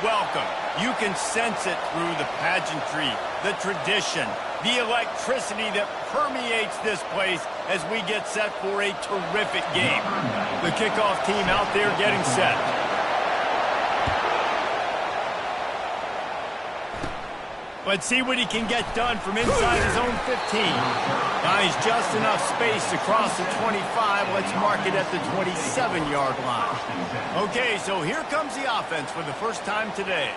welcome. You can sense it through the pageantry, the tradition, the electricity that permeates this place as we get set for a terrific game. The kickoff team out there getting set. Let's see what he can get done from inside his own 15. Finds just enough space to cross the 25. Let's mark it at the 27-yard line. Okay, so here comes the offense for the first time today.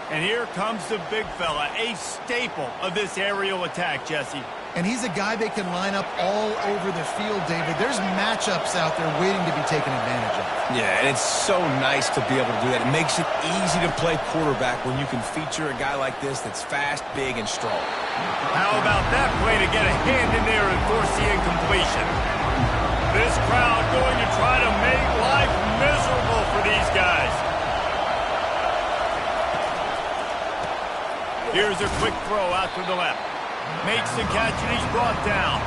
And here comes the big fella, a staple of this aerial attack, Jesse. And he's a guy they can line up all over the field, David. There's matchups out there waiting to be taken advantage of. Yeah, and it's so nice to be able to do that. It makes it easy to play quarterback when you can feature a guy like this that's fast, big, and strong. How about that play to get a hand in there and force the incompletion? This crowd going to try to make life miserable for these guys. Here's a quick throw out to the left. Makes the catch and he's brought down.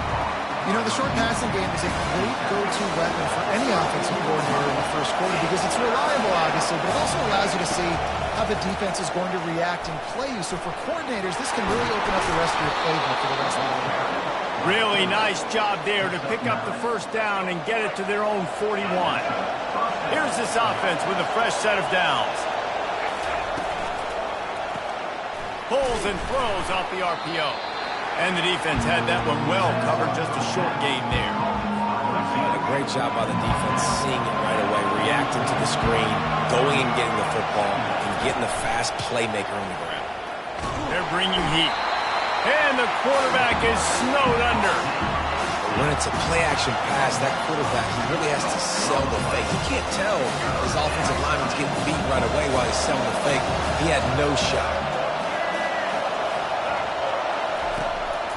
You know, the short passing game is a great go-to weapon for any offensive coordinator in the first quarter because it's reliable, obviously, but it also allows you to see how the defense is going to react and play you. So for coordinators, this can really open up the rest of your playbook for the rest of the game. Really nice job there to pick up the first down and get it to their own 41. Here's this offense with a fresh set of downs. Pulls and throws off the RPO. And the defense had that one well covered, just a short gain there. A great job by the defense, seeing it right away, reacting to the screen, going and getting the football, and getting the fast playmaker on the ground. They're bringing heat. And the quarterback is snowed under. When it's a play-action pass, that quarterback, he really has to sell the fake. He can't tell his offensive lineman's getting beat right away while he's selling the fake. He had no shot.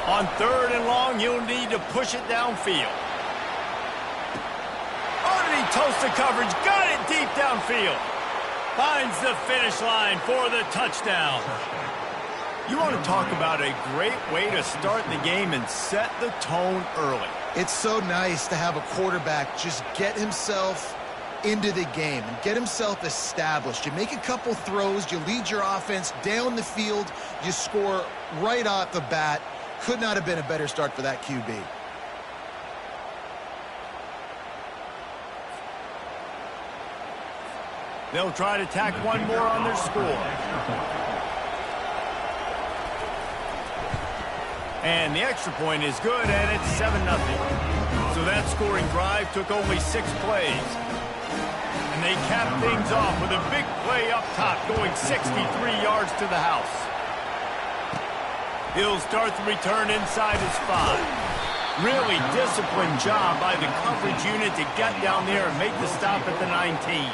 On 3rd and long, you'll need to push it downfield. Oh, did he toast the coverage? Got it deep downfield. Finds the finish line for the touchdown. You want to talk about a great way to start the game and set the tone early. It's so nice to have a quarterback just get himself into the game and get himself established. You make a couple throws, you lead your offense down the field, you score right off the bat. Could not have been a better start for that QB. They'll try to tack one more on their score. And the extra point is good, and it's 7-0. So that scoring drive took only 6 plays. And they cap things off with a big play up top, going 63 yards to the house. He'll start the return inside his 5. Really disciplined job by the coverage unit to get down there and make the stop at the 19.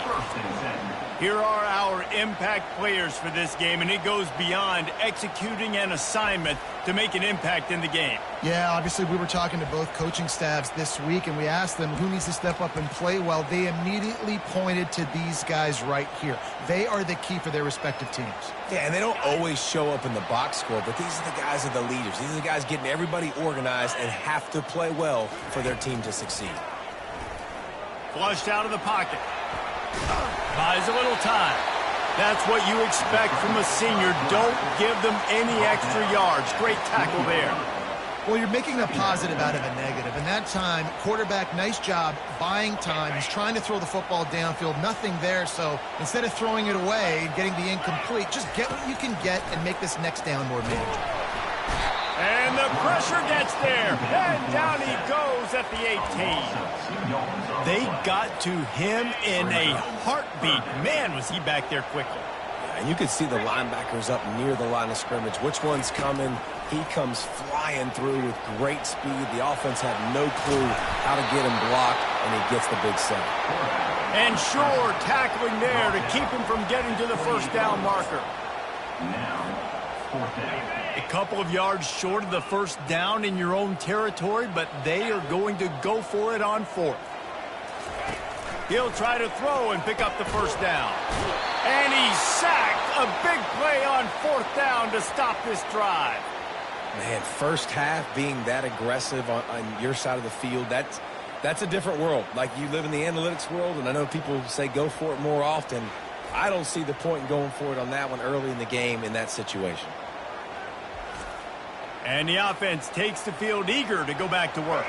Here are our impact players for this game, and it goes beyond executing an assignment to make an impact in the game. Yeah, obviously we were talking to both coaching staffs this week, and we asked them who needs to step up and play well. They immediately pointed to these guys right here. They are the key for their respective teams. Yeah, and they don't always show up in the box score, but these are the guys that are the leaders. These are the guys getting everybody organized and have to play well for their team to succeed. Flushed out of the pocket. Buys a little time. That's what you expect from a senior. Don't give them any extra yards. Great tackle there. Well, you're making a positive out of a negative. And that time, quarterback, nice job buying time. He's trying to throw the football downfield. Nothing there. So instead of throwing it away and getting the incomplete, just get what you can get and make this next down more manageable. And the pressure gets there. And down he goes at the 18. They got to him in a heartbeat. Man, was he back there quickly. Yeah, and you could see the linebackers up near the line of scrimmage. Which one's coming? He comes flying through with great speed. The offense had no clue how to get him blocked, and he gets the big sack. And sure, tackling there to keep him from getting to the first down marker. A couple of yards short of the first down in your own territory, but they are going to go for it on 4th. He'll try to throw and pick up the first down. And he's sacked. A big play on 4th down to stop this drive. Man, first half being that aggressive on your side of the field, that's a different world. Like, you live in the analytics world, and I know people say go for it more often. I don't see the point in going for it on that one early in the game in that situation. And the offense takes the field eager to go back to work.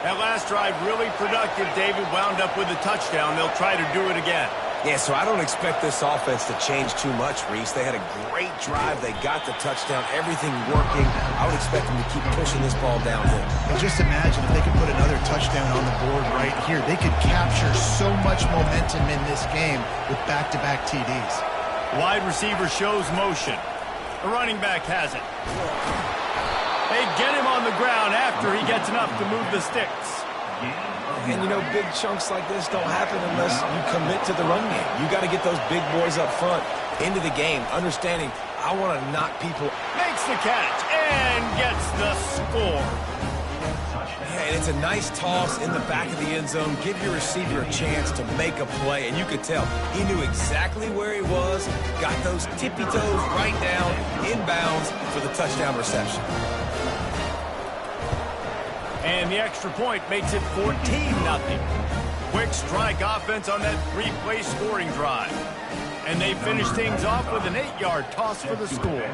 That last drive really productive. David wound up with a touchdown. They'll try to do it again. Yeah, so I don't expect this offense to change too much, Reese. They had a great drive. They got the touchdown. Everything working. I would expect them to keep pushing this ball downhill. And just imagine if they could put another touchdown on the board right here. They could capture so much momentum in this game with back-to-back TDs. Wide receiver shows motion. The running back has it. They get him on the ground after he gets enough to move the sticks. And, you know, big chunks like this don't happen unless you commit to the run game. You got to get those big boys up front into the game, understanding I want to knock people. Makes the catch and gets the score. Yeah, and it's a nice toss in the back of the end zone. Give your receiver a chance to make a play, and you could tell he knew exactly where he was, got those tippy toes right down, inbounds for the touchdown reception. And the extra point makes it 14-0. Quick strike offense on that 3-play scoring drive. And they finish things off with an 8-yard toss for the score.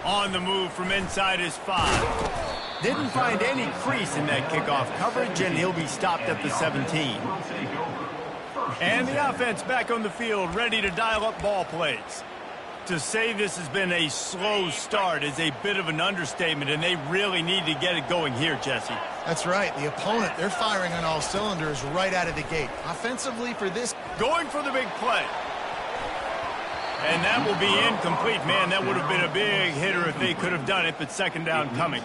On the move from inside his 5. Didn't find any crease in that kickoff coverage, and he'll be stopped at the 17. And the offense back on the field, ready to dial up ball plays. To say this has been a slow start is a bit of an understatement, and they really need to get it going here, Jesse. That's right. The opponent, they're firing on all cylinders right out of the gate. Offensively for this. Going for the big play. And that will be incomplete. Man, that would have been a big hitter if they could have done it, but second down coming.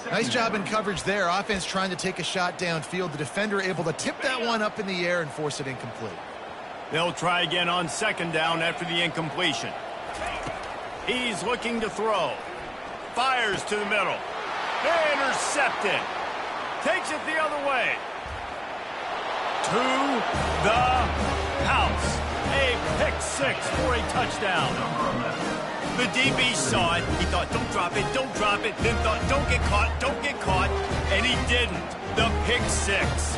Nice job in coverage there. Offense trying to take a shot downfield. The defender able to tip that one up in the air and force it incomplete. They'll try again on second down after the incompletion. He's looking to throw. Fires to the middle. Intercepted. Takes it the other way. To the house. A pick 6 for a touchdown. The DB saw it. He thought, don't drop it, don't drop it. Then thought, don't get caught, don't get caught. And he didn't. The pick 6.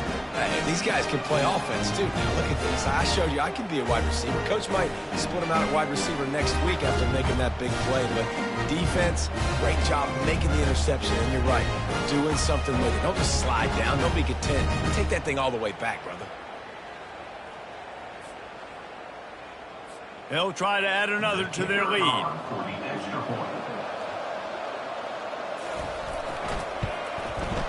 These guys can play offense, too. Now, look at this. I showed you I can be a wide receiver. Coach might split him out at wide receiver next week after making that big play. But defense, great job making the interception. And you're right, doing something with it. Don't just slide down. Don't be content. Take that thing all the way back, brother. They'll try to add another to their lead.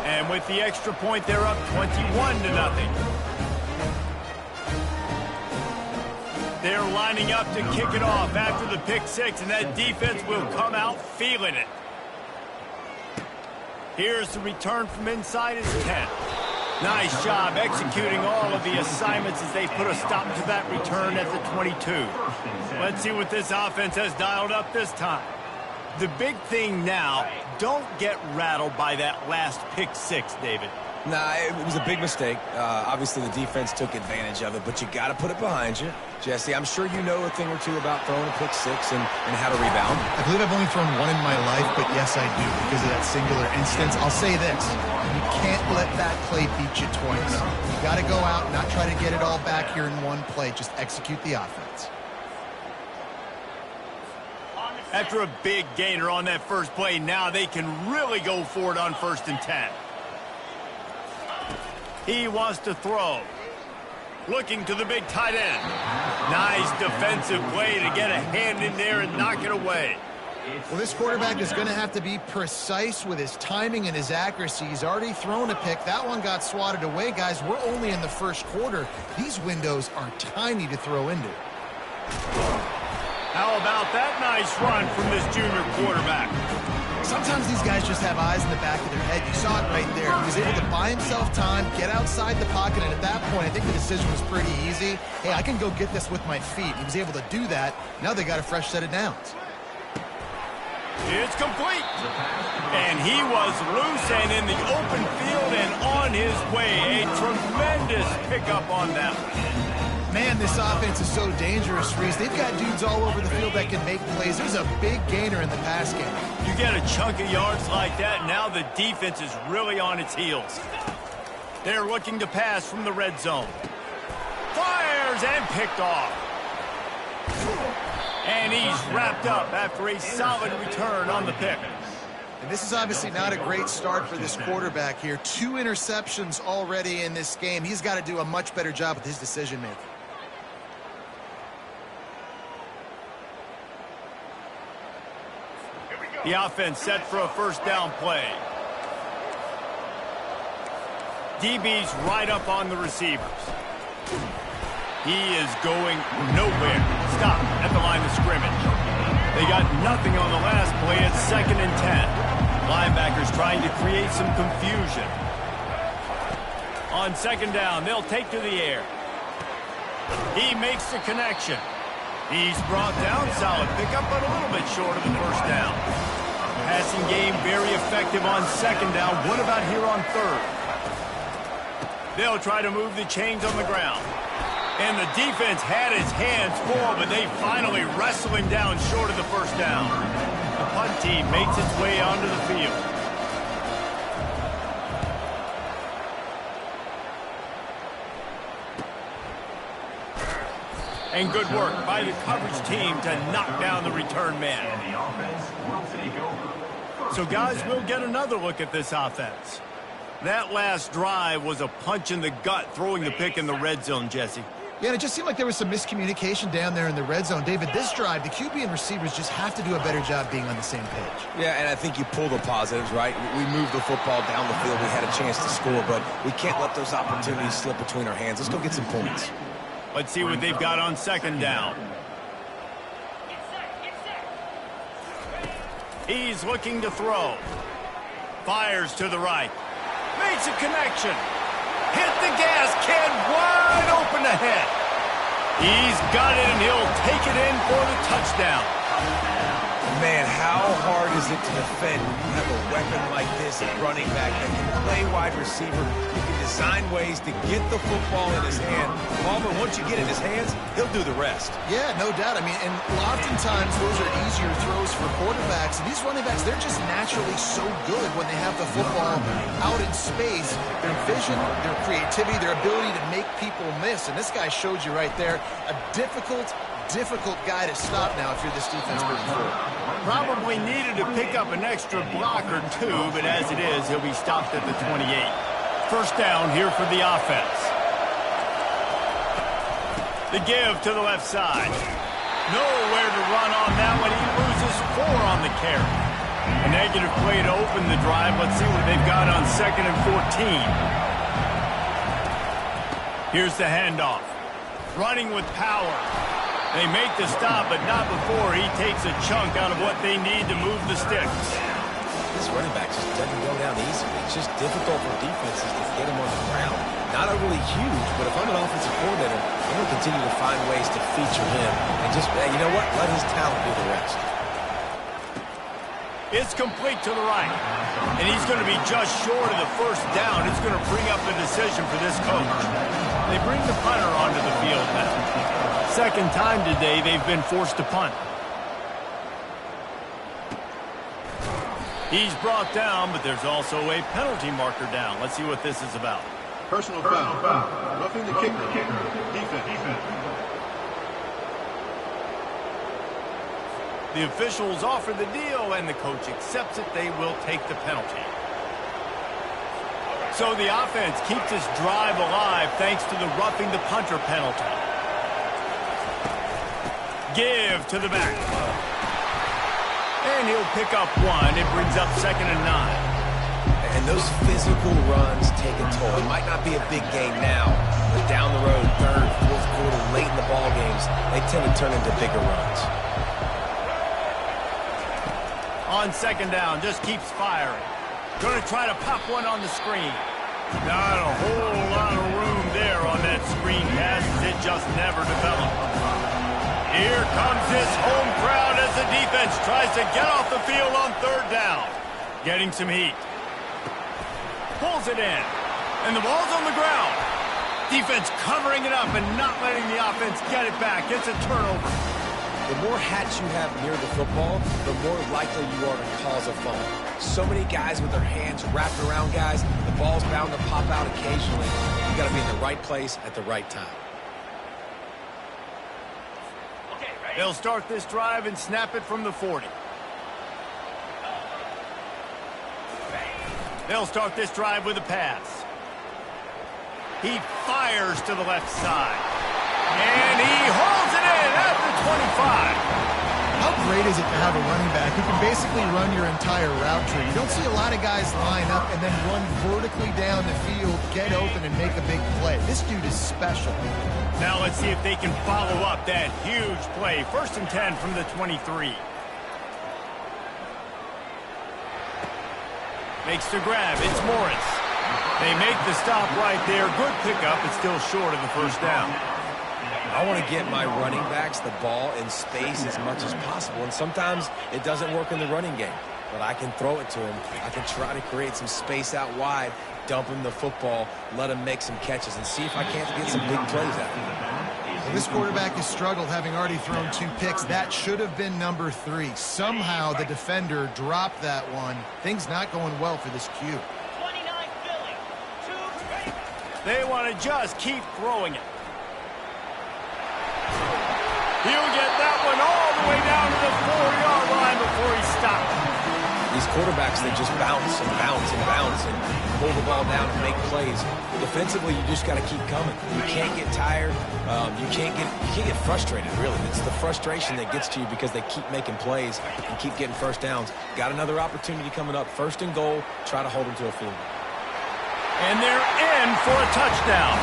And with the extra point, they're up 21-0. They're lining up to kick it off after the pick 6, and that defense will come out feeling it. Here's the return from inside his 10. Nice job executing all of the assignments as they put a stop to that return at the 22. Let's see what this offense has dialed up this time. The big thing now, don't get rattled by that last pick 6, David. Nah, it was a big mistake. Obviously, the defense took advantage of it, but you got to put it behind you. Jesse, I'm sure you know a thing or two about throwing a pick 6 and how to rebound. I believe I've only thrown one in my life, but yes, I do because of that singular instance. I'll say this. You can't let that play beat you twice. You got to go out and not try to get it all back here in one play. Just execute the offense. After a big gainer on that first play, now they can really go for it on 1st and 10. He wants to throw. Looking to the big tight end. Nice defensive play to get a hand in there and knock it away. Well, this quarterback is going to have to be precise with his timing and his accuracy. He's already thrown a pick. That one got swatted away, guys. We're only in the first quarter. These windows are tiny to throw into. How about that nice run from this junior quarterback? Sometimes these guys just have eyes in the back of their head. You saw it right there. He was able to buy himself time, get outside the pocket, and at that point, I think the decision was pretty easy. Hey, I can go get this with my feet. He was able to do that. Now they got a fresh set of downs. It's complete. And he was loose and in the open field and on his way. A tremendous pickup on that one. Man, this offense is so dangerous, Reese. They've got dudes all over the field that can make plays. There's a big gainer in the pass game. You get a chunk of yards like that, now the defense is really on its heels. They're looking to pass from the red zone. Fires and picked off. And he's wrapped up after a solid return on the pick. And this is obviously not a great start for this quarterback here. 2 interceptions already in this game. He's got to do a much better job with his decision-making. The offense set for a first down play. DB's right up on the receivers. He is going nowhere. Stop at the line of scrimmage. They got nothing on the last play at 2nd and 10. Linebackers trying to create some confusion. On 2nd down, they'll take to the air. He makes the connection. He's brought down, solid pickup, but a little bit short of the first down. Passing game very effective on 2nd down. What about here on 3rd? They'll try to move the chains on the ground. And the defense had his hands full, but they finally wrestle him down short of the first down. The punt team makes its way onto the field. And good work by the coverage team to knock down the return man. So guys, we'll get another look at this offense. That last drive was a punch in the gut, throwing the pick in the red zone, Jesse. Yeah, and it just seemed like there was some miscommunication down there in the red zone. David, this drive, the QB and receivers just have to do a better job being on the same page. Yeah, and I think you pull the positives, right? We moved the football down the field. We had a chance to score, but we can't let those opportunities slip between our hands. Let's go get some points. Let's see what they've got on 2nd down. He's looking to throw. Fires to the right. Makes a connection. Hit the gas can wide open ahead. He's got it, and he'll take it in for the touchdown. Man, how hard is it to defend when you have a weapon like this at running back that can play wide receiver? You can design ways to get the football in his hand. Palmer, once you get it in his hands, he'll do the rest. Yeah, no doubt. I mean, and oftentimes those are easier throws for quarterbacks. And these running backs, they're just naturally so good when they have the football out in space. Their vision, their creativity, their ability to make people miss. And this guy showed you right there a difficult guy to stop now if you're this defense moving forward. Probably needed to pick up an extra block or 2, but as it is, he'll be stopped at the 28. First down here for the offense. The give to the left side. Nowhere to run on that one. He loses 4 on the carry. A negative play to open the drive. Let's see what they've got on 2nd and 14. Here's the handoff. Running with power. They make the stop, but not before he takes a chunk out of what they need to move the sticks. This running back just doesn't go down easily. It's just difficult for defenses to get him on the ground. Not overly huge, but if I'm an offensive coordinator, I'm going to continue to find ways to feature him and just, you know what, let his talent do the rest. It's complete to the right, and he's going to be just short of the first down. It's going to bring up the decision for this coach. They bring the punter onto the field now. Second time today they've been forced to punt. He's brought down, but there's also a penalty marker down. Let's see what this is about. Personal foul. Roughing the kicker. Defense. The officials offer the deal, and the coach accepts it. They will take the penalty. So the offense keeps this drive alive thanks to the roughing the punter penalty. Give to the back. And he'll pick up 1. It brings up 2nd and 9. And those physical runs take a toll. It might not be a big game now, but down the road, 3rd, 4th quarter, late in the ball games, they tend to turn into bigger runs. On 2nd down, just keeps firing. Going to try to pop one on the screen. Not a whole lot of room there on that screen pass. It just never developed. Here comes his home crowd as the defense tries to get off the field on 3rd down. Getting some heat. Pulls it in. And the ball's on the ground. Defense covering it up and not letting the offense get it back. It's a turnover. The more hats you have near the football, the more likely you are to cause a fumble. So many guys with their hands wrapped around guys, the ball's bound to pop out occasionally. You got to be in the right place at the right time. They'll start this drive and snap it from the 40. They'll start this drive with a pass. He fires to the left side. And he holds it in at the 25. How great is it to have a running back who can basically run your entire route tree? You don't see a lot of guys line up and then run vertically down the field, get open, and make a big play. This dude is special. Now let's see if they can follow up that huge play. 1st and 10 from the 23. Makes the grab. It's Morris. They make the stop right there. Good pickup, but still short of the first down. I want to get my running backs the ball in space as much as possible, and sometimes it doesn't work in the running game, but I can throw it to him. I can try to create some space out wide, dump him the football, let him make some catches, and see if I can't get some big plays out of him. Well, this quarterback has struggled, having already thrown 2 picks. That should have been number 3. Somehow the defender dropped that one. Things not going well for this Q. They want to just keep throwing it. He'll get that one all the way down to the 4-yard line before he stops. These quarterbacks, they just bounce and bounce and bounce and pull the ball down and make plays. Defensively, you just got to keep coming. You can't get tired. You can't get frustrated, really. It's the frustration that gets to you because they keep making plays and keep getting first downs. Got another opportunity coming up. 1st and goal. Try to hold them to a field goal. And they're in for a touchdown.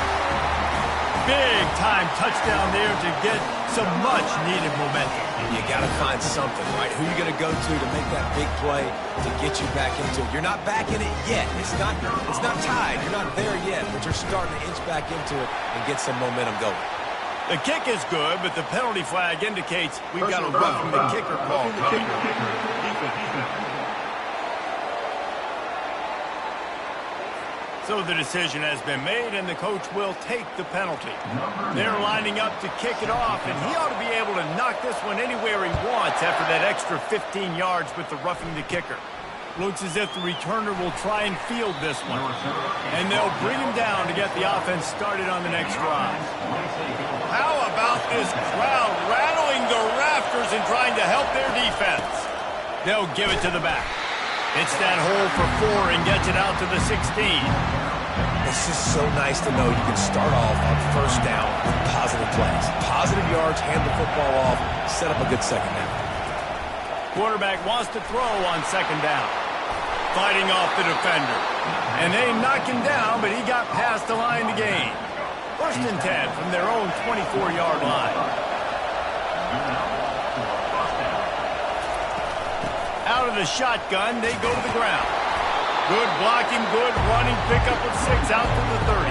Big-time touchdown there to get some much-needed momentum. You got to find something, right? Who are you going to go to make that big play to get you back into it? You're not back in it yet. It's not tied. You're not there yet, but you're starting to inch back into it and get some momentum going. The kick is good, but the penalty flag indicates we've got a roughing the kicker call. So the decision has been made, and the coach will take the penalty. They're lining up to kick it off, and he ought to be able to knock this one anywhere he wants after that extra 15 yards with the roughing the kicker. Looks as if the returner will try and field this one. And they'll bring him down to get the offense started on the next drive. How about this crowd rattling the rafters and trying to help their defense? They'll give it to the back. It's that hole for 4 and gets it out to the 16. It's just so nice to know you can start off on 1st down with positive plays. Positive yards, hand the football off, set up a good 2nd down. Quarterback wants to throw on 2nd down. Fighting off the defender. And they knock him down, but he got past the line to gain. 1st and 10 from their own 24-yard line. Out of the shotgun, they go to the ground. Good blocking, good running, pickup of 6 out to the 30.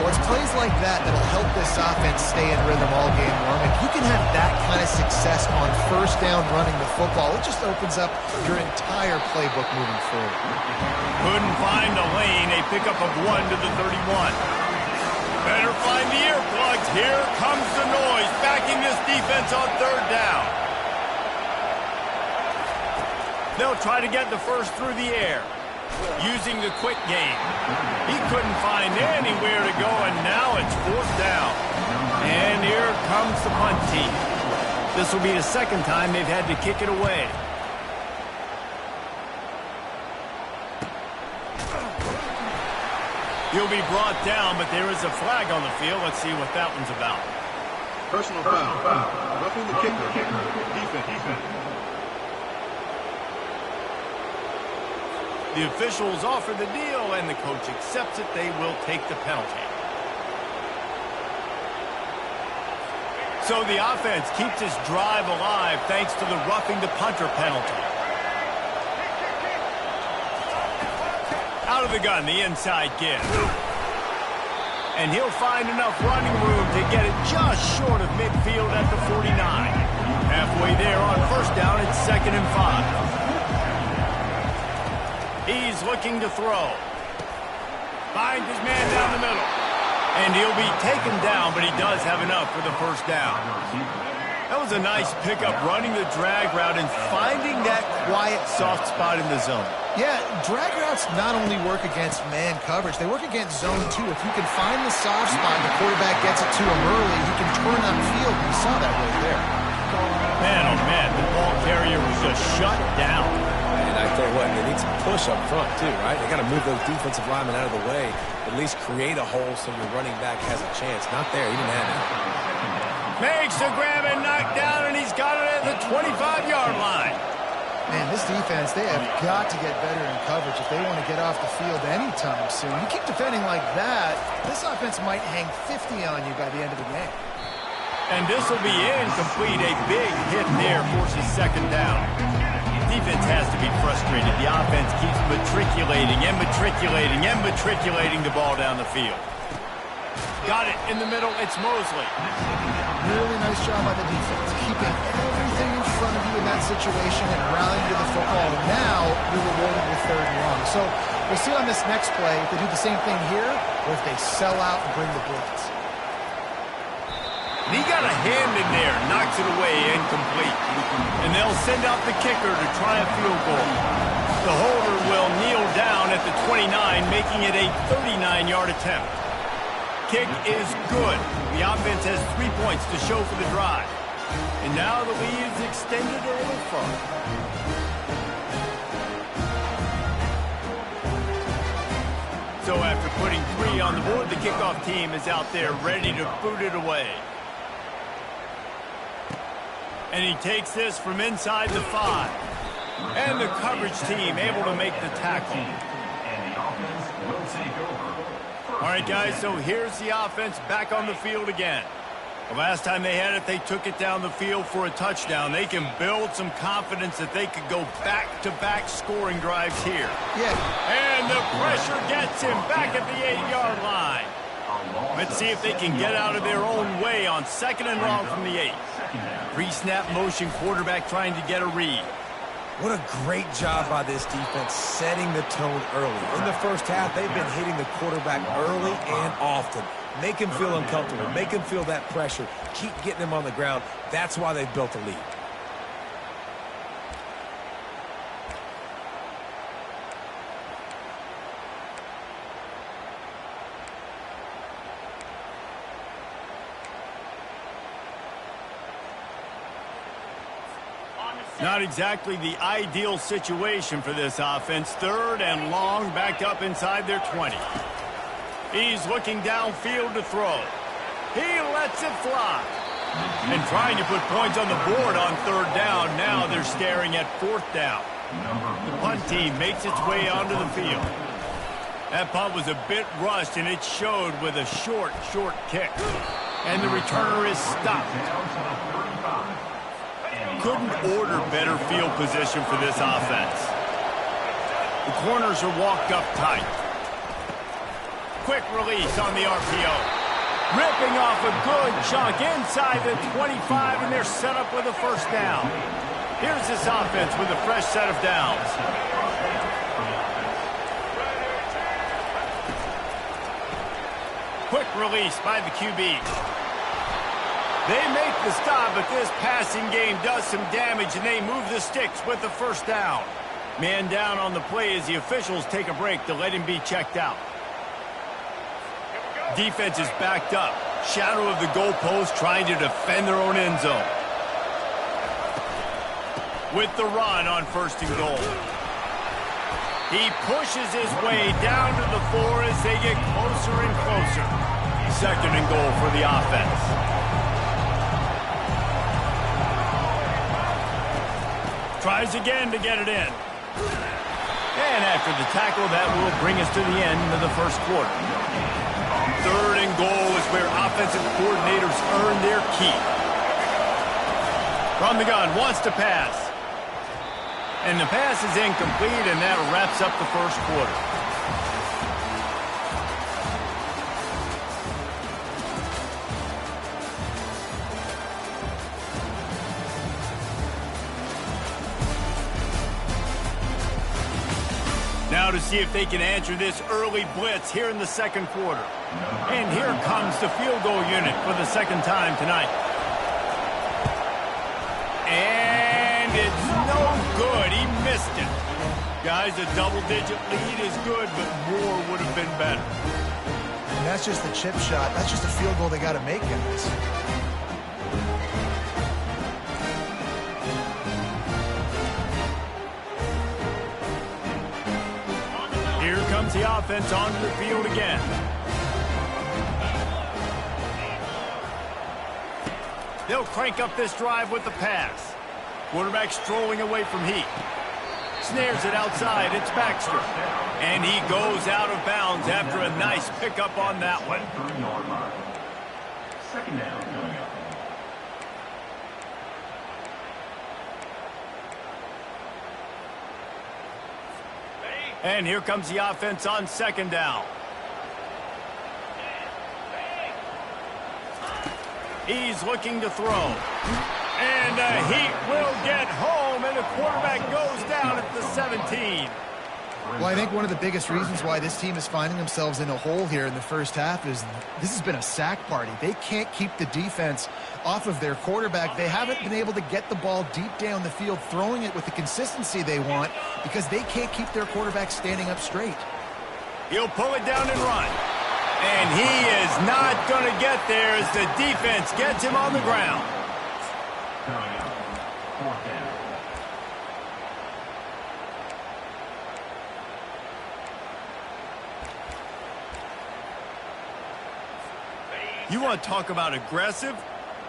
Well, it's plays like that that'll help this offense stay in rhythm all game long. If you can have that kind of success on 1st down running the football, it just opens up your entire playbook moving forward. Couldn't find a lane, a pickup of 1 to the 31. Better find the earplugs. Here comes the noise, backing this defense on 3rd down. They'll try to get the first through the air, using the quick game. He couldn't find anywhere to go, and now it's 4th down. And here comes the punt team. This will be the 2nd time they've had to kick it away. He'll be brought down, but there is a flag on the field. Let's see what that one's about. Personal foul. Roughing the kicker. Defense. The officials offer the deal, and the coach accepts it. They will take the penalty. So the offense keeps its drive alive thanks to the roughing the punter penalty. Out of the gun, the inside give. And he'll find enough running room to get it just short of midfield at the 49. Halfway there on 1st down, it's 2nd and 5. He's looking to throw. Finds his man down the middle. And he'll be taken down, but he does have enough for the 1st down. That was a nice pickup, running the drag route and finding that quiet, soft spot in the zone. Yeah, drag routes not only work against man coverage, they work against zone too. If you can find the soft spot and the quarterback gets it to him early, he can turn upfield. You saw that right there. Man, oh man, the ball carrier was just shut down. And I tell you what, they need some push up front too, right? They got to move those defensive linemen out of the way, at least create a hole so your running back has a chance. Not there, he didn't have it. Makes the grab and knock down, and he's got it at the 25-yard line. Man, this defense, they have got to get better in coverage if they want to get off the field anytime soon. You keep defending like that, this offense might hang 50 on you by the end of the game. And this will be incomplete. A big hit there forces second down. Defense has to be frustrated. The offense keeps matriculating and matriculating and matriculating the ball down the field. Got it in the middle. It's Mosley. Really nice job by the defense, keeping everything in front of you in that situation and rallying to the football. Now you're rewarded with third and long. So we'll see on this next play if they do the same thing here or if they sell out and bring the blitz. And he got a hand in there, knocks it away, incomplete. And they'll send out the kicker to try a field goal. The holder will kneel down at the 29, making it a 39-yard attempt. Kick is good. The offense has 3 points to show for the drive. And now the lead is extended a little further. So after putting 3 on the board, the kickoff team is out there ready to boot it away. And he takes this from inside the 5. And the coverage team able to make the tackle. And the offense will take over. All right, guys, so here's the offense back on the field again. The last time they had it, they took it down the field for a touchdown. They can build some confidence that they could go back-to-back scoring drives here. Yeah. And the pressure gets him back at the 8-yard line. Let's see if they can get out of their own way on second and long from the 8. Pre-snap motion, quarterback trying to get a read. What a great job by this defense setting the tone early. In the first half, they've been hitting the quarterback early and often. Make him feel uncomfortable. Make him feel that pressure. Keep getting him on the ground. That's why they've built a lead. Not exactly the ideal situation for this offense. Third and long, backed up inside their 20. He's looking downfield to throw. He lets it fly. And trying to put points on the board on third down. Now they're staring at fourth down. The punt team makes its way onto the field. That punt was a bit rushed, and it showed with a short kick. And the returner is stopped. Couldn't order better field position for this offense. The corners are walked up tight. Quick release on the RPO. Ripping off a good chunk inside the 25, and they're set up with a first down. Here's this offense with a fresh set of downs. Quick release by the QB. They make the stop, but this passing game does some damage, and they move the sticks with the first down. Man down on the play as the officials take a break to let him be checked out. Defense is backed up. Shadow of the goalpost trying to defend their own end zone. With the run on first and goal. He pushes his way down to the 4 as they get closer and closer. Second and goal for the offense. Tries again to get it in. And after the tackle, that will bring us to the end of the first quarter. Third and goal is where offensive coordinators earn their keep. From the gun, wants to pass. And the pass is incomplete, and that wraps up the first quarter. Now to see if they can answer this early blitz here in the second quarter. And here comes the field goal unit for the second time tonight. it. Guys, a double-digit lead is good, but more would have been better. And that's just the chip shot. That's just a field goal they got to make, guys. Here comes the offense onto the field again. They'll crank up this drive with the pass. Quarterback strolling away from Heat. Snares it outside. It's Baxter. And he goes out of bounds after a nice pickup on that one. Second down coming up. And here comes the offense on second down. He's looking to throw. And the Heat will get home, and the quarterback goes down at the 17. Well, I think one of the biggest reasons why this team is finding themselves in a hole here in the first half is this has been a sack party. They can't keep the defense off of their quarterback. They haven't been able to get the ball deep down the field, throwing it with the consistency they want because they can't keep their quarterback standing up straight. He'll pull it down and run. And he is not going to get there as the defense gets him on the ground. Coming up, fourth down. You want to talk about aggressive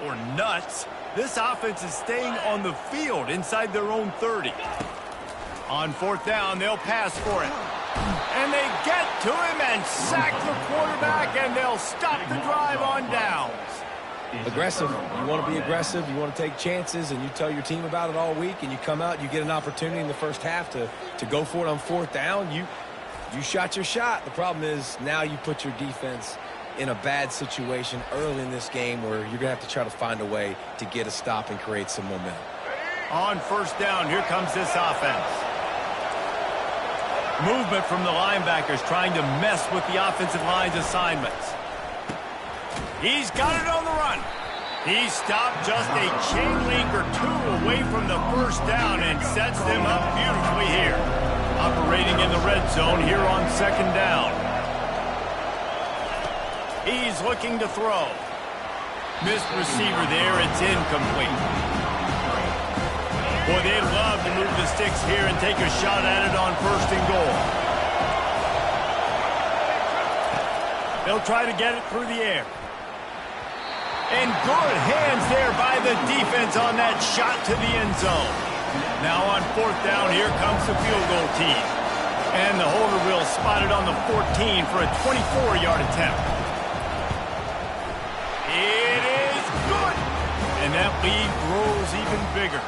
or nuts? This offense is staying on the field inside their own 30. On fourth down, they'll pass for it. And they get to him and sack the quarterback, and they'll stop the drive on downs. Aggressive. You want to be aggressive. You want to take chances, and you tell your team about it all week, and you come out, you get an opportunity in the first half to go for it on fourth down. You shot your shot. The problem is now you put your defense in a bad situation early in this game where you're going to have to try to find a way to get a stop and create some momentum. On first down, here comes this offense. Movement from the linebackers trying to mess with the offensive line's assignments. He's got it on the run. He stopped just a chain link or two away from the first down and sets them up beautifully here. Operating in the red zone here on second down. He's looking to throw. Missed receiver there. It's incomplete. Boy, they'd love to move the sticks here and take a shot at it on first and goal. They'll try to get it through the air. And good hands there by the defense on that shot to the end zone. Now on fourth down, here comes the field goal team. And the holder will spot it on the 14 for a 24-yard attempt. It is good. And that lead grows even bigger.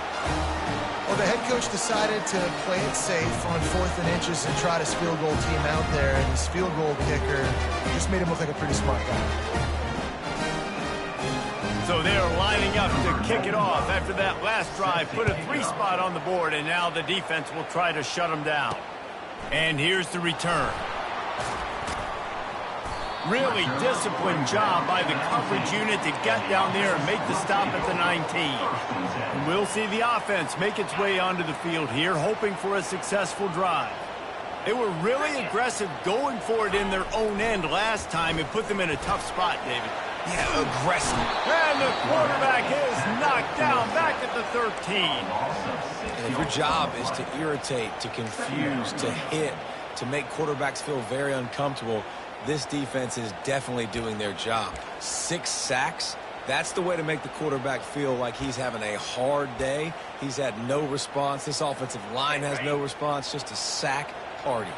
Well, the head coach decided to play it safe on fourth and inches and trot his field goal team out there, and his field goal kicker just made him look like a pretty smart guy. So they're lining up to kick it off after that last drive. Put a 3-spot on the board, and now the defense will try to shut them down. And here's the return. Really disciplined job by the coverage unit to get down there and make the stop at the 19. And we'll see the offense make its way onto the field here, hoping for a successful drive. They were really aggressive going for it in their own end last time and put them in a tough spot, David. Yeah, aggressive. And the quarterback is knocked down back at the 13. And if your job is to irritate, to confuse, to hit, to make quarterbacks feel very uncomfortable, this defense is definitely doing their job. 6 sacks, that's the way to make the quarterback feel like he's having a hard day. He's had no response. This offensive line has no response, just a sack party.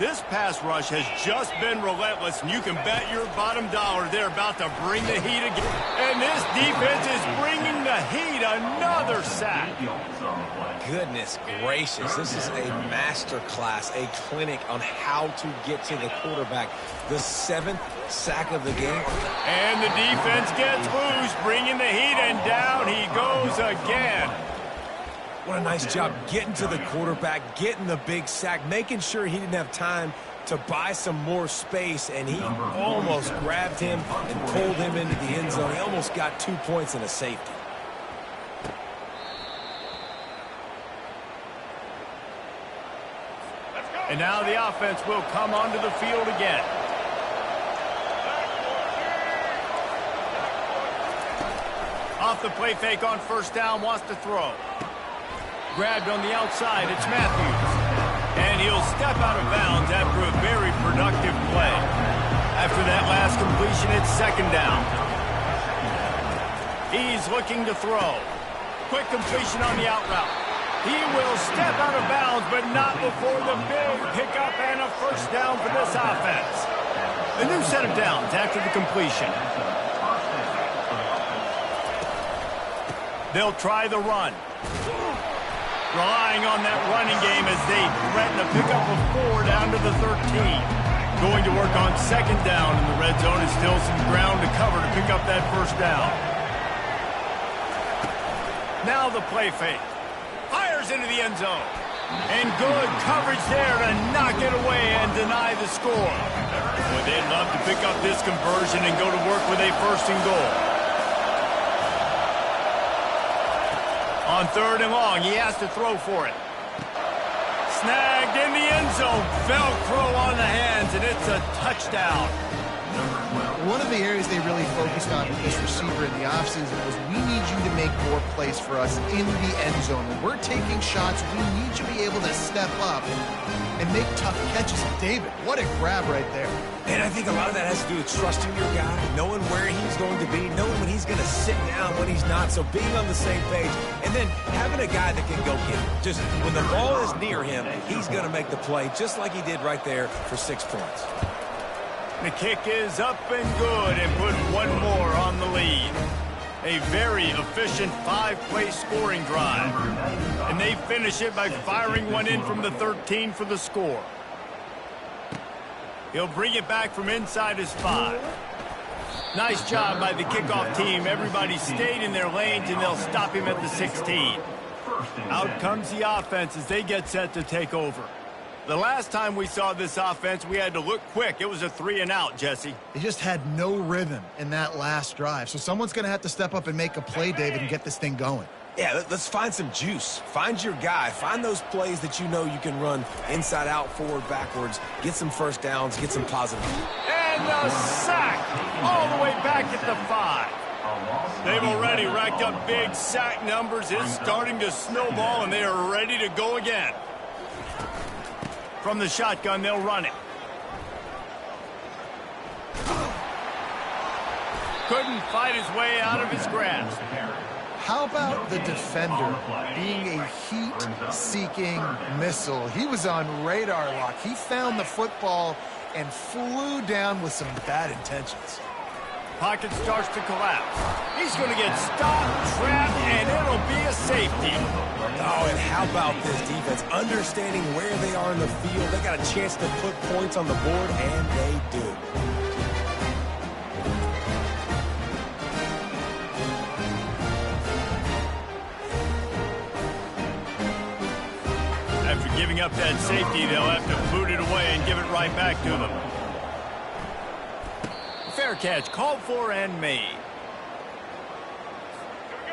This pass rush has just been relentless, and you can bet your bottom dollar they're about to bring the heat again. And this defense is bringing the heat another sack. Goodness gracious, this is a master class, a clinic on how to get to the quarterback. The 7th sack of the game. And the defense gets loose, bringing the heat, and down he goes again. What a nice job getting to the quarterback, getting the big sack, making sure he didn't have time to buy some more space, and he almost grabbed him and pulled him into the end zone. He almost got 2 points and a safety. And now the offense will come onto the field again. Off the play fake on first down, wants to throw. Grabbed on the outside, it's Matthews. And he'll step out of bounds after a very productive play. After that last completion, it's second down. He's looking to throw. Quick completion on the out route. He will step out of bounds, but not before the big pickup and a first down for this offense. A new set of downs after the completion. They'll try the run. Relying on that running game as they threaten a pickup of 4 down to the 13. Going to work on second down in the red zone. Is still some ground to cover to pick up that first down. Now the play fake. Fires into the end zone. And good coverage there to knock it away and deny the score. Boy, they'd love to pick up this conversion and go to work with a first and goal. On third and long, he has to throw for it. Snagged in the end zone. Velcro on the hands, and it's a touchdown. One of the areas they really focused on with this receiver in the offseason was we need you to make more plays for us in the end zone. When we're taking shots, we need you to be able to step up and make tough catches. David, what a grab right there. And I think a lot of that has to do with trusting your guy, knowing where he's going to be, knowing when he's going to sit down, when he's not, so being on the same page, and then having a guy that can go get it. Just when the ball is near him, he's going to make the play just like he did right there for 6 points. The kick is up and good and put one more on the lead. A very efficient 5-play scoring drive. And they finish it by firing one in from the 13 for the score. He'll bring it back from inside his 5. Nice job by the kickoff team. Everybody stayed in their lanes, and they'll stop him at the 16. Out comes the offense as they get set to take over. The last time we saw this offense, we had to look quick. It was a 3-and-out, Jesse. They just had no rhythm in that last drive. So someone's going to have to step up and make a play, David, and get this thing going. Yeah, let's find some juice. Find your guy. Find those plays that you know you can run inside out, forward, backwards. Get some first downs. Get some positive. And the sack all the way back at the 5. They've already racked up big sack numbers. It's starting to snowball, and they are ready to go again. From the shotgun, they'll run it. Couldn't fight his way out of his grasp. How about the defender being a heat-seeking missile? He was on radar lock. He found the football and flew down with some bad intentions. Pocket starts to collapse. He's going to get stopped, trapped, and it'll be a safety. Oh, and how about this defense? Understanding where they are in the field. They got a chance to put points on the board, and they do. After giving up that safety, they'll have to boot it away and give it right back to them. Fair catch, called for and made.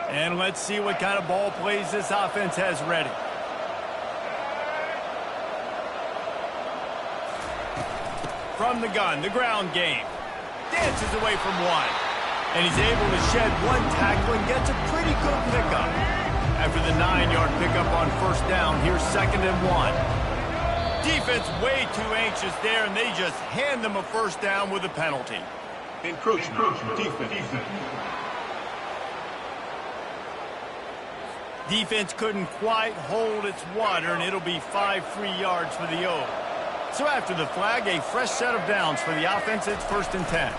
And let's see what kind of ball plays this offense has ready. From the gun, the ground game. Dances away from one. And he's able to shed one tackle and gets a pretty good pickup. After the 9-yard pickup on first down, here's second and 1. Defense way too anxious there, and they just hand them a first down with a penalty. Encroachment, defense. Defense couldn't quite hold its water, and it'll be 5 free yards for the O. So after the flag, a fresh set of downs for the offense. It's first and 10.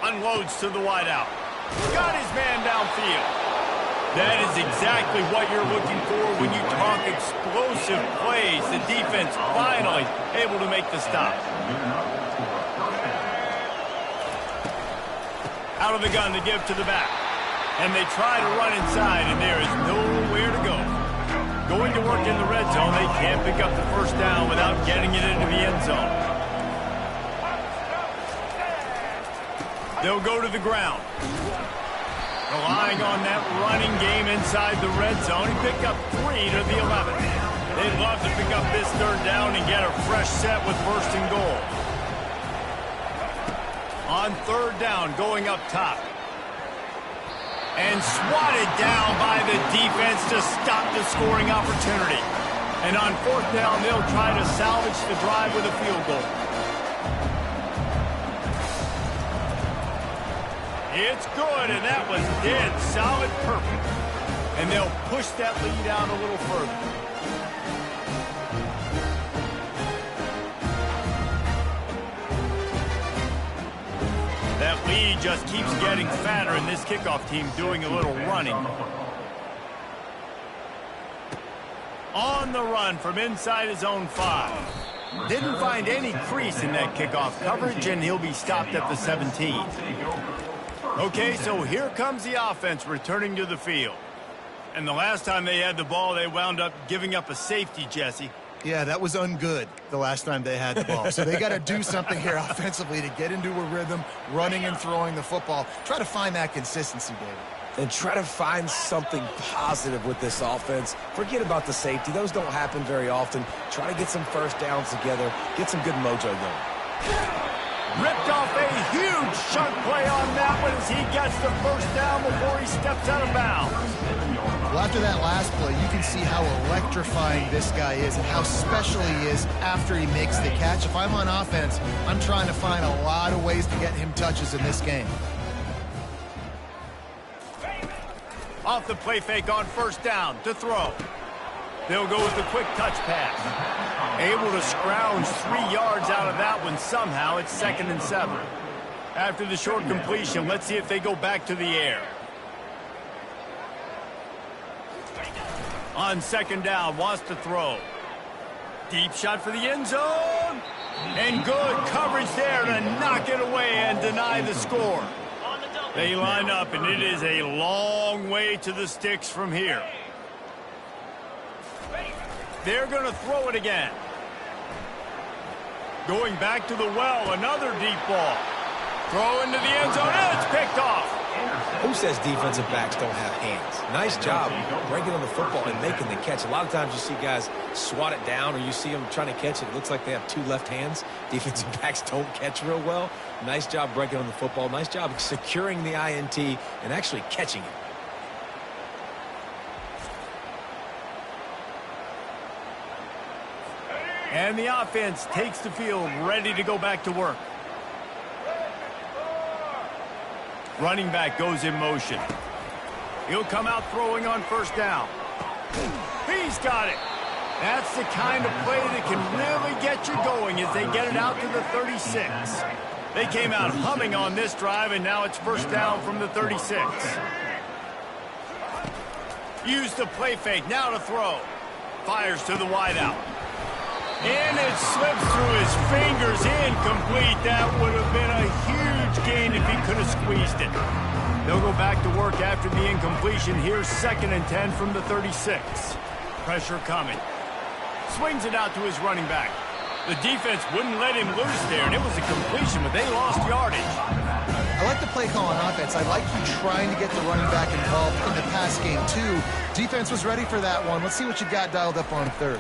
Unloads to the wideout. Got his man downfield. That is exactly what you're looking for when you talk explosive plays. The defense finally able to make the stop. Out of the gun to give to the back. And they try to run inside, and there is nowhere to go. Going to work in the red zone, they can't pick up the first down without getting it into the end zone. They'll go to the ground. Relying on that running game inside the red zone. He picked up 3 to the 11. They'd love to pick up this third down and get a fresh set with first and goal. On third down, going up top. And swatted down by the defense to stop the scoring opportunity. And on fourth down, they'll try to salvage the drive with a field goal. It's good, and that was dead solid perfect. And they'll push that lead out a little further. That lead just keeps getting fatter, and this kickoff team doing a little running. On the run from inside his own 5. Didn't find any crease in that kickoff coverage, and he'll be stopped at the 17. Okay, so here comes the offense returning to the field. And the last time they had the ball, they wound up giving up a safety, Jesse. Yeah, that was ungood the last time they had the ball. So they got to do something here offensively to get into a rhythm, running and throwing the football. Try to find that consistency, David. And try to find something positive with this offense. Forget about the safety. Those don't happen very often. Try to get some first downs together. Get some good mojo going. Ripped off a huge chunk play on that one as he gets the first down before he steps out of bounds. Well, after that last play, you can see how electrifying this guy is and how special he is after he makes the catch. If I'm on offense, I'm trying to find a lot of ways to get him touches in this game. Off the play fake on first down to throw. They'll go with the quick touch pass. Able to scrounge 3 yards out of that one somehow. It's 2nd and 7. After the short completion, let's see if they go back to the air. On 2nd down, wants to throw. Deep shot for the end zone. And good coverage there to knock it away and deny the score. They line up, and it is a long way to the sticks from here. They're going to throw it again. Going back to the well, another deep ball. Throw into the end zone, and it's picked off. Who says defensive backs don't have hands? Nice job breaking on the football and making the catch. A lot of times you see guys swat it down, or you see them trying to catch it. It looks like they have 2 left hands. Defensive backs don't catch real well. Nice job breaking on the football. Nice job securing the INT and actually catching it. And the offense takes the field, ready to go back to work. Running back goes in motion. He'll come out throwing on first down. He's got it. That's the kind of play that can really get you going as they get it out to the 36. They came out humming on this drive, and now it's first down from the 36. Use the play fake, now to throw. Fires to the wideout. And it slips through his fingers, incomplete. That would have been a huge gain if he could have squeezed it. They'll go back to work after the incompletion. Here's 2nd and 10 from the 36. Pressure coming. Swings it out to his running back. The defense wouldn't let him loose there, and it was a completion, but they lost yardage. I like the play call on offense. I like you trying to get the running back involved in the pass game, too. Defense was ready for that one. Let's see what you got dialed up on third.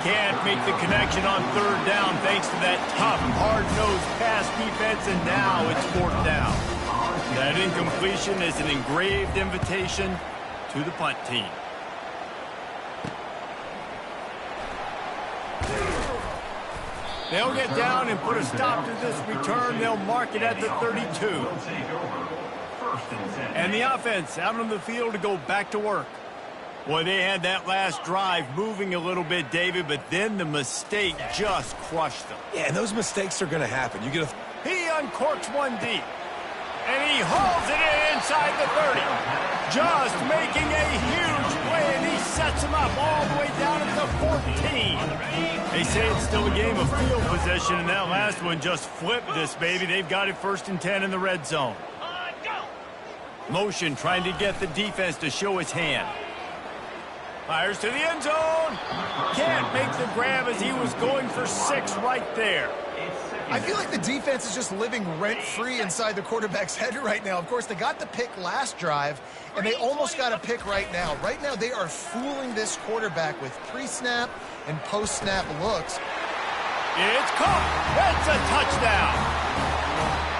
Can't make the connection on third down thanks to that tough, hard-nosed pass defense, and now it's 4th down. That incompletion is an engraved invitation to the punt team. They'll get down and put a stop to this return. They'll mark it at the 32. And the offense out on the field to go back to work. Boy, they had that last drive moving a little bit, David, but then the mistake just crushed them. Yeah, and those mistakes are going to happen. You get He uncorks one deep, and he hauls it in inside the 30. Just making a huge play, and he sets him up all the way down at the 14. They say it's still a game of field possession, and that last one just flipped this baby. They've got it 1st and 10 in the red zone. Motion trying to get the defense to show his hand. Fires to the end zone. Can't make the grab as he was going for 6 right there. I feel like the defense is just living rent-free inside the quarterback's head right now. Of course, they got the pick last drive, and they almost got a pick right now. Right now, they are fooling this quarterback with pre-snap and post-snap looks. It's caught. That's a touchdown.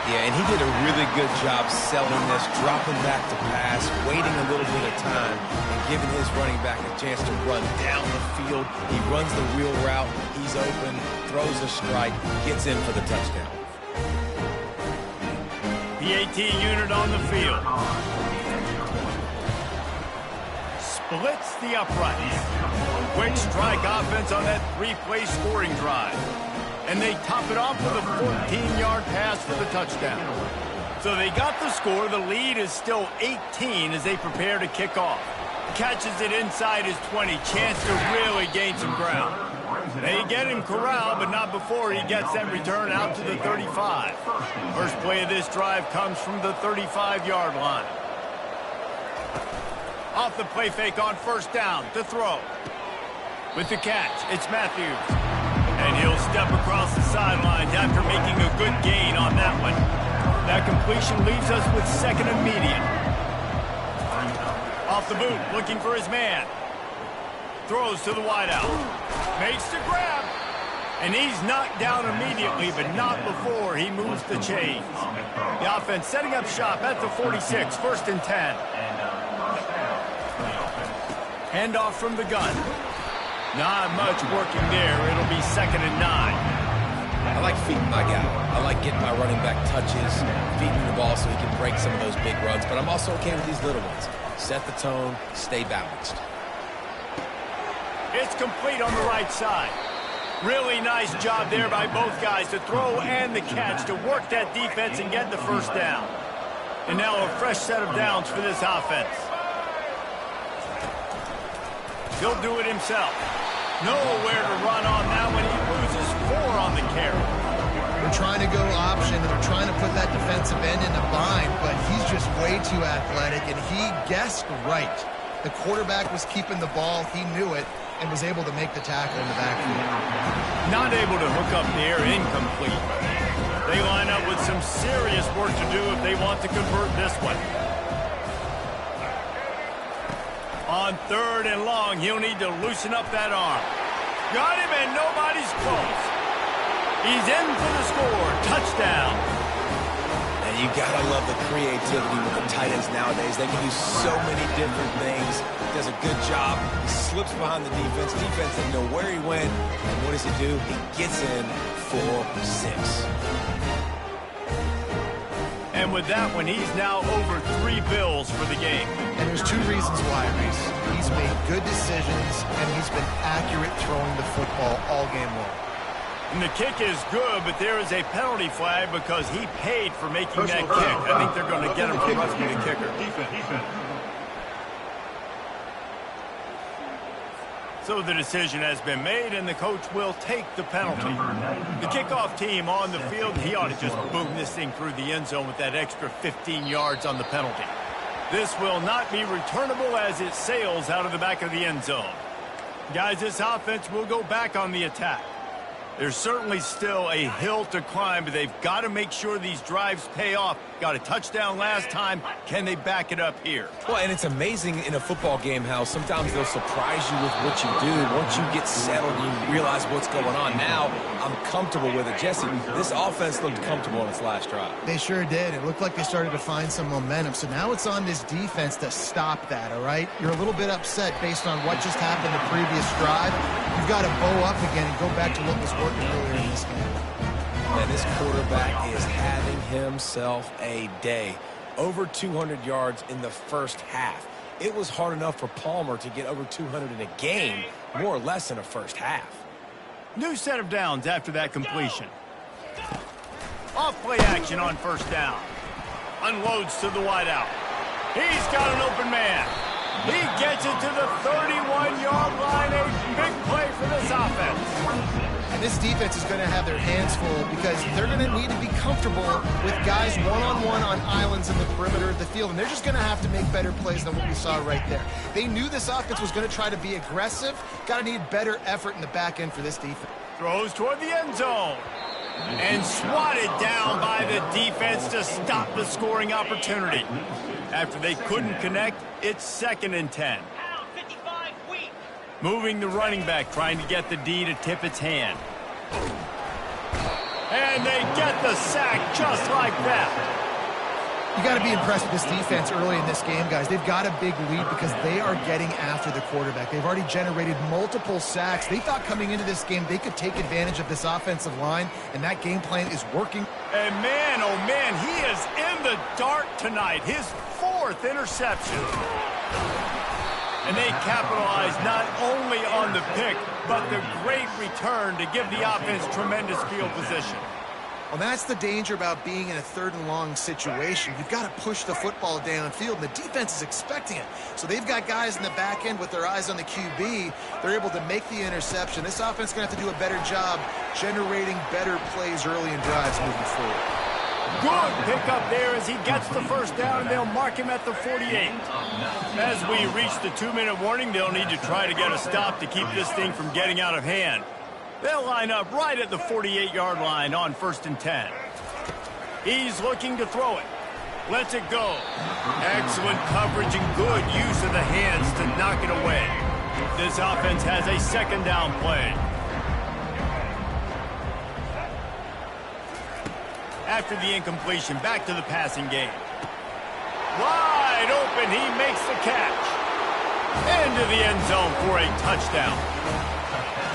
Yeah, and he did a really good job selling this, dropping back to pass, waiting a little bit of time, and giving his running back a chance to run down the field. He runs the wheel route. He's open, throws a strike, gets in for the touchdown. PAT unit on the field. Splits the uprights. Quick strike offense on that three-play scoring drive. And they top it off with a 14-yard pass for the touchdown. So they got the score. The lead is still 18 as they prepare to kick off. Catches it inside his 20. Chance to really gain some ground. They get him corralled, but not before he gets that return out to the 35. First play of this drive comes from the 35-yard line. Off the play fake on first down to throw. With the catch, it's Matthews. And he'll step across the sidelines after making a good gain on that one. That completion leaves us with second and medium. Off the boot, looking for his man. Throws to the wideout. Makes the grab. And he's knocked down immediately, but not before he moves the chains. The offense setting up shop at the 46, first and 10. Handoff from the gun. Not much working there. It'll be second and 9. I like feeding my guy. I like getting my running back touches, feeding the ball so he can break some of those big runs, but I'm also okay with these little ones. Set the tone, stay balanced. It's complete on the right side. Really nice job there by both guys to throw and the catch to work that defense and get the first down. And now a fresh set of downs for this offense. He'll do it himself. Nowhere to run on that one. He loses 4 on the carry. They're trying to go option, and they're trying to put that defensive end in a bind, but he's just way too athletic, and he guessed right. The quarterback was keeping the ball. He knew it and was able to make the tackle in the backfield. Not able to hook up there, incomplete. They line up with some serious work to do if they want to convert this one. On third and long, he'll need to loosen up that arm. Got him, and nobody's close. He's in for the score. Touchdown. And you gotta love the creativity with the tight ends nowadays. They can do so many different things. He does a good job. He slips behind the defense. Defense doesn't know where he went. And what does he do? He gets in for 6. And with that one, he's now over 3 bills for the game. And there's 2 reasons why, Reese. He's made good decisions, and he's been accurate throwing the football all game long. And the kick is good, but there is a penalty flag because he paid for making that kick. I think they're going to get him for roughing the kicker. So the decision has been made, and the coach will take the penalty. The kickoff team on the field, he ought to just boom this thing through the end zone with that extra 15 yards on the penalty. This will not be returnable as it sails out of the back of the end zone. Guys, this offense will go back on the attack. There's certainly still a hill to climb, but they've got to make sure these drives pay off. Got a touchdown last time. Can they back it up here? Well, and it's amazing in a football game how sometimes they'll surprise you with what you do. Once you get settled, you realize what's going on. Now, I'm comfortable with it. Jesse, this offense looked comfortable on its last drive. They sure did. It looked like they started to find some momentum. So now it's on this defense to stop that, all right? You're a little bit upset based on what just happened the previous drive. You've got to bow up again and go back to what was working earlier in this game. And this quarterback is having himself a day. Over 200 yards in the first half. It was hard enough for Palmer to get over 200 in a game, more or less in a first half. New set of downs after that completion. Off play action on first down. Unloads to the wideout. He's got an open man. He gets it to the 31-yard line. A big play for this offense. And this defense is going to have their hands full because they're going to need to be comfortable with guys one-on-one on islands in the perimeter of the field. And they're just going to have to make better plays than what we saw right there. They knew this offense was going to try to be aggressive. Got to need better effort in the back end for this defense. Throws toward the end zone. And swatted down by the defense to stop the scoring opportunity. After they couldn't connect, it's 2nd and 10. Moving the running back, trying to get the D to tip its hand. And they get the sack just like that. You got to be impressed with this defense early in this game, guys. They've got a big lead because they are getting after the quarterback. They've already generated multiple sacks. They thought coming into this game they could take advantage of this offensive line, and that game plan is working. And man, oh man, he is in the dark tonight. His 4th interception. And they capitalize not only on the pick, but the great return to give the offense tremendous field position. Well, that's the danger about being in a 3rd and long situation. You've got to push the football downfield, and the defense is expecting it. So they've got guys in the back end with their eyes on the QB. They're able to make the interception. This offense is going to have to do a better job generating better plays early in drives moving forward. Good pickup there as he gets the 1st down, and they'll mark him at the 48. As we reach the 2-minute warning, they'll need to try to get a stop to keep this thing from getting out of hand. They'll line up right at the 48-yard line on 1st and 10. He's looking to throw it. Lets it go. Excellent coverage and good use of the hands to knock it away. This offense has a 2nd down play. After the incompletion, back to the passing game. Wide open, he makes the catch. Into the end zone for a touchdown.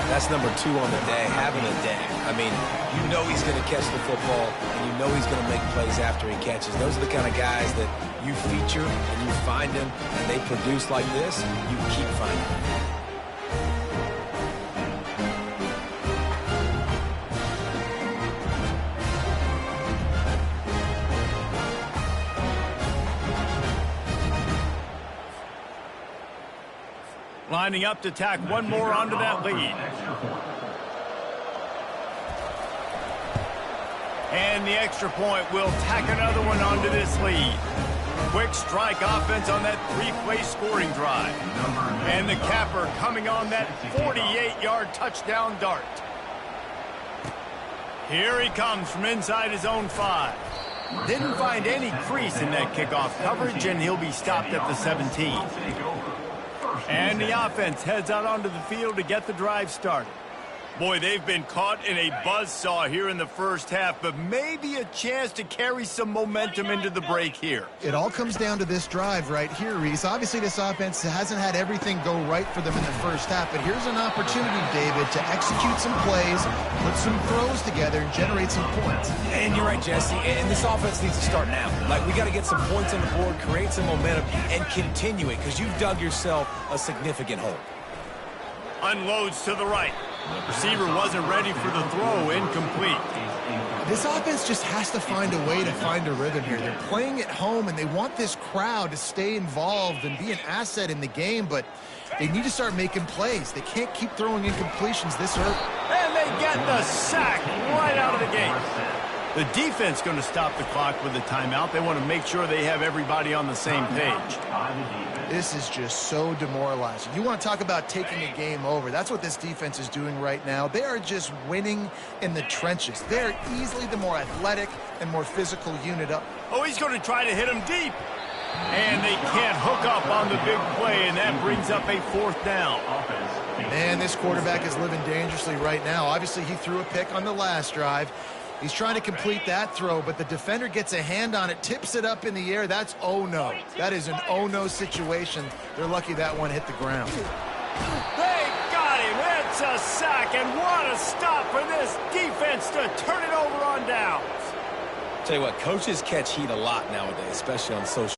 That's number 2 on the day, having a day. I mean, you know he's going to catch the football, and you know he's going to make plays after he catches. Those are the kind of guys that you feature and you find them, and they produce like this, you keep finding them. Lining up to tack one more onto that lead. And the extra point will tack another one onto this lead. Quick strike offense on that 3-play scoring drive. And the capper coming on that 48-yard touchdown dart. Here he comes from inside his own 5. Didn't find any crease in that kickoff coverage, and he'll be stopped at the 17. And the offense heads out onto the field to get the drive started. Boy, they've been caught in a buzzsaw here in the 1st half, but maybe a chance to carry some momentum into the break here. It all comes down to this drive right here, Reese. Obviously, this offense hasn't had everything go right for them in the 1st half, but here's an opportunity, David, to execute some plays, put some throws together, and generate some points. And you're right, Jesse, and this offense needs to start now. Like, we got to get some points on the board, create some momentum, and continue it, because you've dug yourself a significant hole. Unloads to the right. Receiver wasn't ready for the throw, incomplete. This offense just has to find a way to find a rhythm here. They're playing at home, and they want this crowd to stay involved and be an asset in the game, but they need to start making plays. They can't keep throwing incompletions this early. And they get the sack right out of the gate. The defense going to stop the clock with a timeout. They want to make sure they have everybody on the same page. This is just so demoralizing. You want to talk about taking a game over. That's what this defense is doing right now. They are just winning in the trenches. They're easily the more athletic and more physical unit up. Oh, he's going to try to hit him deep. And they can't hook up on the big play, and that brings up a 4th down. Man, this quarterback is living dangerously right now. Obviously, he threw a pick on the last drive. He's trying to complete that throw, but the defender gets a hand on it, tips it up in the air. That's oh-no. That is an oh-no situation. They're lucky that one hit the ground. They got him. It's a sack, and what a stop for this defense to turn it over on downs. Tell you what, coaches catch heat a lot nowadays, especially on social